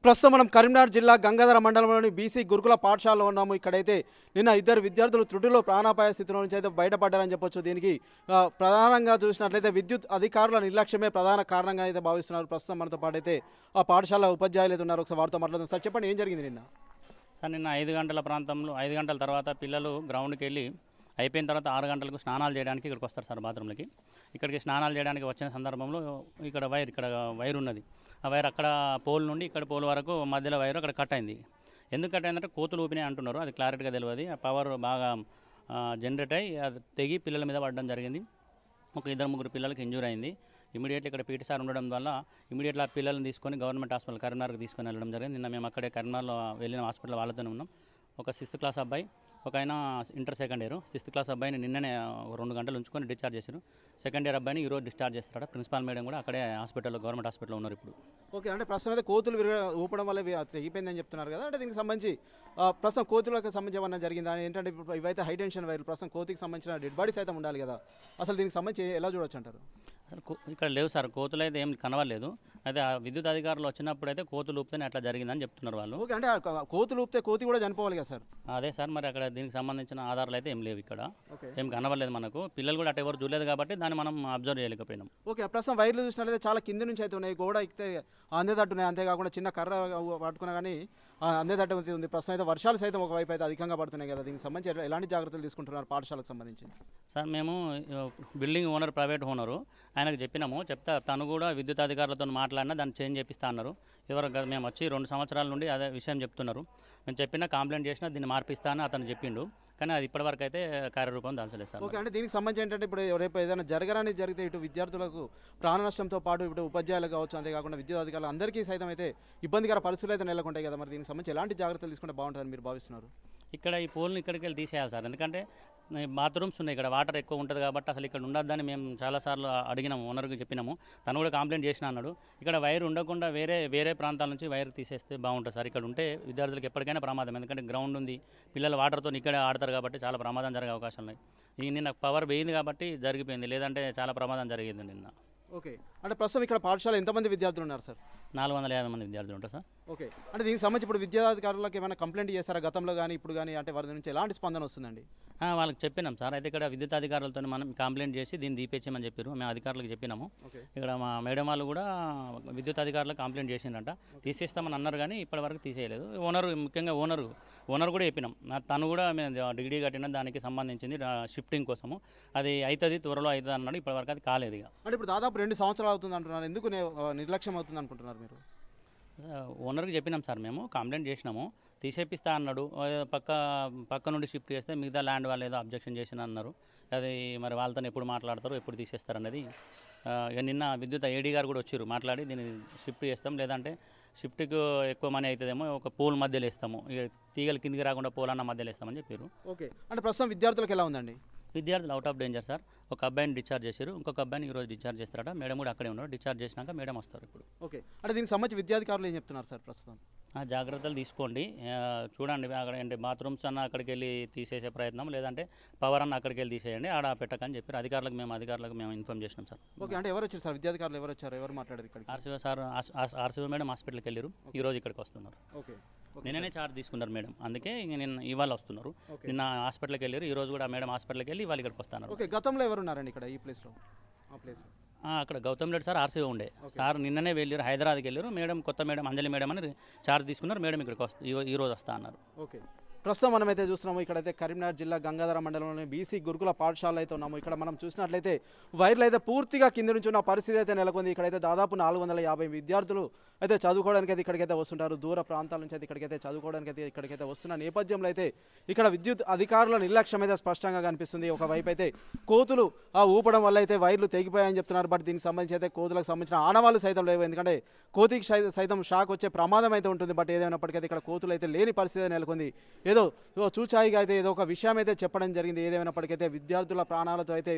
ప్రస్తుతం మనం కరీంనగర్ జిల్లా గంగాధర మండలంలోని బీసీ గురుకుల పాఠశాలలో ఉన్నాము. ఇక్కడైతే నిన్న ఇద్దరు విద్యార్థులు త్రుటిలో ప్రాణాపాయ స్థితిలో నుంచి అయితే బయటపడ్డారని చెప్పొచ్చు. దీనికి ప్రధానంగా చూసినట్లయితే విద్యుత్ అధికారుల నిర్లక్ష్యమే ప్రధాన కారణంగా అయితే భావిస్తున్నారు. ప్రస్తుతం మనతో పాటు అయితే ఆ పాఠశాల ఉపాధ్యాయులు అయితే ఉన్నారు. ఒకసారి వారితో మాట్లాడుతాం. సార్ చెప్పండి, ఏం జరిగింది నిన్న? సార్ నిన్న 5 గంటల ప్రాంతంలో 5 గంటల తర్వాత పిల్లలు గ్రౌండ్కి వెళ్ళి అయిపోయిన తర్వాత 6 గంటలకు స్నానాలు చేయడానికి ఇక్కడికి వస్తారు సార్ బాత్రూంలకి. ఇక్కడికి స్నానాలు చేయడానికి వచ్చిన సందర్భంలో ఇక్కడ వైర్ ఉన్నది. ఆ వైర్ అక్కడ పోల్ నుండి ఇక్కడ పోల్ వరకు మధ్యలో వైర్ అక్కడ కట్ అయింది. ఎందుకు కట్ అయిందంటే కోతులు ఊపినాయి అంటున్నారు. అది క్లారిటీగా తెలియదు. ఆ పవర్ బాగా జనరేట్ అయ్యి అది తెగి పిల్లల మీద పడడం జరిగింది. ఒక 2-3 పిల్లలకి ఇంజూర్ అయింది. ఇమీడియట్లీ ఇక్కడ పీటీ సార్ ఉండడం వల్ల ఇమీడియట్లీ ఆ పిల్లల్ని తీసుకొని గవర్నమెంట్ హాస్పిటల్ కరీంనగర్కి తీసుకొని వెళ్ళడం జరిగింది. నిన్న మేము అక్కడే కరీంనగర్లో వెళ్ళిన హాస్పిటల్ వాళ్ళతోనే ఉన్నాం. ఒక 6th క్లాస్ అబ్బాయి, ఒక ఆయన inter second year. 6th class అబ్బాయిని నిన్ననే 2 గంటలు ఉంచుకొని డిశ్చార్జ్ చేశారు. సెకండ్ ఇయర్ అబ్బాయిని ఈరోజు డిశ్చార్జ్ చేస్తారట. ప్రిన్సిపాల్ మేడం కూడా అక్కడే హాస్పిటల్లో గవర్నమెంట్ హాస్పిటల్లో ఉన్నారు ఇప్పుడు. ఓకే, అంటే ప్రస్తుతం అయితే కోతులు ఊపడం వల్ల తెగిపోయిందని చెప్తున్నారు కదా. అంటే దీనికి సంబంధించి ప్రస్తుతం కోతులకు సంబంధించి ఏమన్నా జరిగిందా? ఏంటంటే ఇప్పుడు ఇవైతే హై టెన్షన్ వైర్లు, ప్రస్తుతం కోతికి సంబంధించిన డెడ్ బాడీస్ అయితే ఉండాలి కదా. అసలు దీనికి సంబంధించి ఎలా చూడొచ్చు అంటారు? అసలు ఇక్కడ లేవు సార్, కోతులు అయితే ఏం కనవలేదు. అయితే ఆ విద్యుత్ అధికారులు వచ్చినప్పుడు అయితే కోతులు ఊపితేనే అట్లా జరిగిందని చెప్తున్నారు వాళ్ళు. ఓకే, అంటే కోతులు ఊపితే కోతి కూడా చనిపోవాలి కదా సార్? అదే సార్, మరి అక్కడ దీనికి సంబంధించిన ఆధారాలు అయితే ఏం లేవు. ఇక్కడ ఏం కనవలేదు మనకు. పిల్లలు కూడా అటు ఎవరు చూడలేదు కాబట్టి దాన్ని మనం అబ్జర్వ్ చేయలేకపోయినాం. ఓకే, ప్రస్తుతం వైర్లు చూసినట్లయితే చాలా కింద నుంచి అయితే ఉన్నాయి. గోడ ఎక్కితే అందేటట్టున్నాయి. అంతేకాకుండా చిన్న కర్ర పట్టుకున్నా కానీ అందేటట్టు ఉంది. ప్రస్తుతం అయితే వర్షాలు సైతం ఒకవైపు అయితే అధికంగా పడుతున్నాయి కదా. దీనికి సంబంధించి ఎలాంటి జాగ్రత్తలు తీసుకుంటున్నారు పాఠశాలకు సంబంధించి? సార్ మేము బిల్డింగ్ ఓనర్, ప్రైవేట్ ఓనరు, ఆయనకు చెప్పినాము. చెప్తే తను కూడా విద్యుత్ అధికారులతో మాట్లాడినా దాన్ని చేంజ్ చేపిస్తా అన్నారు. ఎవరు మేము వచ్చి 2 సంవత్సరాల నుండి అదే విషయం చెప్తున్నారు. మేము చెప్పినా కంప్లైంట్ చేసినా దీన్ని మార్పిస్తా అని అతను చెప్పిండు. కానీ అది ఇప్పటివరకు అయితే కార్యరూపం దాల్చలేదు సార్. ఓకే, అంటే దీనికి సంబంధించి ఏంటంటే ఇప్పుడు రేపు ఏదైనా జరగరాని జరిగితే ఇటు విద్యార్థులకు ప్రాణ నష్టంతో పాటు ఇప్పుడు ఉపాధ్యాయులు కావచ్చు, అంతేకాకుండా విద్యుత్ అధికారులు అందరికీ సైతం అయితే ఇబ్బందికర పరిస్థితులు అయితే నెలకొంటాయి కదా. మరి దీనికి సంబంధించి ఎలాంటి జాగ్రత్తలు తీసుకుంటే బాగుంటుందని మీరు భావిస్తున్నారు? ఇక్కడ ఈ పోల్ని ఇక్కడికి వెళ్ళి తీసేయాలి సార్. ఎందుకంటే బాత్రూమ్స్ ఉన్నాయి, ఇక్కడ వాటర్ ఎక్కువ ఉంటుంది కాబట్టి అసలు ఇక్కడ ఉండొద్దని మేము చాలాసార్లు అడిగినాము, ఓనర్కి చెప్పినాము. తను కూడా కంప్లైంట్ చేసిన అన్నాడు. ఇక్కడ వైర్ ఉండకుండా వేరే ప్రాంతాల నుంచి వైర్ తీసేస్తే బాగుంటుంది సార్. ఇక్కడ ఉంటే విద్యార్థులకు ఎప్పటికైనా ప్రమాదం. ఎందుకంటే గ్రౌండ్ ఉంది, పిల్లలు వాటర్తో ఇక్కడే ఆడతారు కాబట్టి చాలా ప్రమాదం జరిగే అవకాశం ఉన్నాయి. నిన్న పవర్ పోయింది కాబట్టి జరిగిపోయింది, లేదంటే చాలా ప్రమాదం జరిగింది నిన్న. ఓకే, అంటే ప్రస్తుతం ఇక్కడ పాఠశాల ఎంతమంది విద్యార్థులు ఉన్నారు సార్? 450 మంది విద్యార్థులు ఉంటారు సార్. ఓకే, అంటే దీనికి సంబంధించి ఇప్పుడు విద్యాధికారులకు ఏమైనా కంప్లైంట్ చేస్తారా గతంలో కానీ ఇప్పుడు కానీ? అంటే వారి నుంచి ఎలాంటి స్పందన వస్తుందండి? వాళ్ళకి చెప్పినాం సార్. అయితే ఇక్కడ విద్యుత్ అధికారులతో మనం కంప్లైంట్ చేసి దీన్ని తీపేయమని చెప్పారు. మేము అధికారులకు చెప్పినాము. ఇక్కడ మా మేడం వాళ్ళు కూడా విద్యుత్ అధికారులకు కంప్లైంట్ చేసిందంట. తీసేస్తామని అన్నారు కానీ ఇప్పటివరకు తీసేయలేదు. ముఖ్యంగా ఓనర్ కూడా చెప్పినాం. తను కూడా మేము డిగ్రీ కట్టిన దానికి సంబంధించింది షిఫ్టింగ్ కోసము. అది అవుతుంది, త్వరలో అవుతుంది అన్నాడు. ఇప్పటివరకు అది కాలేదు. ఇక అంటే ఇప్పుడు దాదాపు 2 సంవత్సరాలు అవుతుంది అంటున్నారు. ఎందుకు నిర్లక్ష్యం అవుతుంది అనుకుంటున్నారు మీరు? ఓనర్కి చెప్పినాం సార్, మేము కంప్లైంట్ చేసినాము. తీసేపిస్తా అన్నాడు. పక్క నుండి షిఫ్ట్ చేస్తే మిగతా ల్యాండ్ వాళ్ళు ఏదో అబ్జెక్షన్ చేసిన అన్నారు. అది మరి వాళ్ళతో ఎప్పుడు మాట్లాడతారు, ఎప్పుడు తీసేస్తారు అన్నది. నిన్న విద్యుత్ ఏడీ గారు కూడా వచ్చారు, మాట్లాడి దీన్ని షిఫ్ట్ చేస్తాం, లేదంటే షిఫ్ట్కి ఎక్కువ మనీ అవుతుందేమో ఒక పోల్ మధ్యలో వేస్తాము, ఇక తీగలు కిందికి రాకుండా పోల్ అన్న మధ్యలో వేస్తామని చెప్పారు. ఓకే, అంటే ప్రస్తుతం విద్యార్థులకు ఎలా ఉందండి? విద్యార్థులు అవుట్ ఆఫ్ డేంజర్ సార్. ఒక అబ్బాయిని డిశ్చార్జ్ చేశారు, ఇంకొక అబ్బాయిని ఈరోజు డిశ్చార్జ్ చేస్తారట. మేడం కూడా అక్కడే ఉన్నారు. డిశ్చార్జ్ చేసినాక మేడం వస్తారు ఇప్పుడు. ఓకే, అంటే దీనికి సంబంధించి విద్యాధికారులు ఏం చెప్తున్నారు సార్ ప్రస్తుతం? జాగ్రత్తలు తీసుకోండి, చూడండి. అక్కడ అంటే బాత్రూమ్స్ అన్న అక్కడికి వెళ్ళి తీసేసే ప్రయత్నం, లేదంటే పవర్ అన్న అక్కడికి వెళ్ళి తీసేయండి, ఆడ పెట్టకని చెప్పారు. అధికారులకు మేము ఇన్ఫార్మ్ చేసినాం సార్. ఓకే, అంటే ఎవరు వచ్చారు సార్? విద్యాధికారులు ఎవరు వచ్చారు, ఎవరు మాట్లాడారు ఇక్కడ? ఆర్సీఓ సార్, ఆర్సీఓ మేడం హాస్పిటల్కి వెళ్ళారు, ఈరోజు ఇక్కడికి వస్తున్నారు. ఓకే, నిన్ననే చార్జ్ తీసుకున్నారు మేడం, అందుకే నిన్న ఇవాళ వస్తున్నారు. నిన్న హాస్పిటల్కి వెళ్ళారు, ఈరోజు కూడా మేడం హాస్పిటల్కి వెళ్ళి ఇవాళ ఇక్కడికి వస్తున్నారు. ఓకే, గతంలో ఎవరు ఉన్నారండి ఇక్కడ ఈ ప్లేస్లో? అక్కడ గౌతమ్ రెడ్డి సార్ ఆర్సీఓ ఉండే సార్. నిన్ననే వెళ్ళారు, హైదరాబాద్కి వెళ్ళారు. మేడం కొత్త మేడం అంజలి మేడం అని చార్జ్ తీసుకున్నారు. మేడం ఇక్కడికి ఈరోజు వస్తా అన్నారు. ఓకే, ప్రస్తుతం మనమైతే చూస్తున్నాము ఇక్కడైతే కరీంనగర్ జిల్లా గంగాధర మండలంలోని బీసీ గురుకుల పాఠశాల అయితే ఉన్నాము. ఇక్కడ మనం చూసినట్లయితే వైర్లు అయితే పూర్తిగా కింద నుంచి ఉన్న పరిస్థితి అయితే నెలకొంది. ఇక్కడైతే దాదాపు 450 విద్యార్థులు అయితే చదువుకోవడానికి అయితే ఇక్కడికైతే వస్తుంటారు. దూర ప్రాంతాల నుంచి అయితే ఇక్కడికైతే చదువుకోవడానికి అయితే ఇక్కడికైతే వస్తున్న నేపథ్యంలో అయితే ఇక్కడ విద్యుత్ అధికారుల నిర్లక్ష్యం అయితే స్పష్టంగా కనిపిస్తుంది. ఒకవైపు అయితే కోతులు ఊపడం వల్ల అయితే వైర్లు తెగిపోయాయని చెప్తున్నారు. బట్ దీనికి సంబంధించి అయితే కోతులకు సంబంధించిన ఆనవాళ్ళు సైతం లేవు. ఎందుకంటే కోతికి సైతం షాక్ వచ్చే ప్రమాదం అయితే ఉంటుంది. బట్ ఏదైనప్పటికీ ఇక్కడ కోతులు అయితే లేని పరిస్థితి నెలకొంది. ఏదో ఏదో చూచాయిగా అయితే ఏదో ఒక విషయం అయితే చెప్పడం జరిగింది. ఏదేమైనప్పటికైతే విద్యార్థుల ప్రాణాలతో అయితే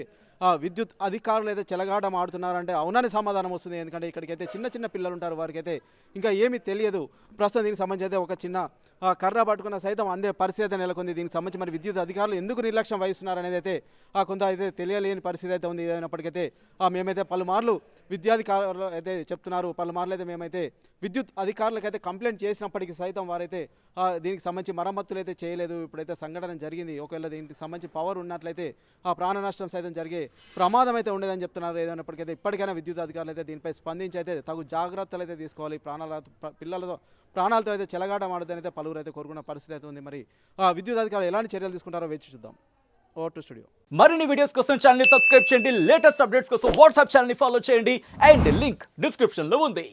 విద్యుత్ అధికారులు అయితే చెలగాటం ఆడుతున్నారంటే అవునని సమాధానం వస్తుంది. ఎందుకంటే ఇక్కడికైతే చిన్న చిన్న పిల్లలు ఉంటారు, వారికైతే ఇంకా ఏమీ తెలియదు. ప్రస్తుతం దీనికి సంబంధించి అయితే ఒక చిన్న కర్ర పట్టుకున్న సైతం అందే పరిస్థితి అయితే నెలకొంది. దీనికి సంబంధించి మరి విద్యుత్ అధికారులు ఎందుకు నిర్లక్ష్యం వహిస్తున్నారు అనేది అయితే కొంత అయితే తెలియలేని పరిస్థితి అయితే ఉంది. ఏదైనప్పటికైతే మేమైతే పలుమార్లు విద్యాధికారులు అయితే చెప్తున్నారు, పలుమార్లు అయితే మేమైతే విద్యుత్ అధికారులకైతే కంప్లైంట్ చేసినప్పటికీ సైతం వారైతే దీనికి సంబంధించి మరమ్మతులు అయితే చేయలేదు. ఇప్పుడైతే సంఘటన జరిగింది, ఒకవేళ దీనికి సంబంధించి పవర్ ఉన్నట్లయితే ప్రాణ నష్టం సైతం జరిగే ప్రమాదం అయితే ఉండేదని చెప్తున్నారు. ఏదైనప్పటికైతే ఇప్పటికైనా విద్యుత్ అధికారులు అయితే దీనిపై స్పందించి అయితే తగు జాగ్రత్తలు అయితే తీసుకోవాలి. పిల్లలతో ప్రాణాలతో అయితే చెలగాటమాడదని అయితే పలువురు అయితే కోరుకున్న పరిస్థితి అయితే ఉంది. మరి విద్యుత్ అధికారులు ఎలాంటి చర్యలు తీసుకుంటారో వేచి చూద్దాం. Over to studio. మరిన్ని వీడియోస్ కోసం ఛానల్ ని సబ్స్క్రైబ్ చేయండి, లేటెస్ట్ అప్డేట్స్ కోసం వాట్సాప్ ఛానల్ ని ఫాలో చేయండి అండ్ లింక్ డిస్క్రిప్షన్ లో ఉంది.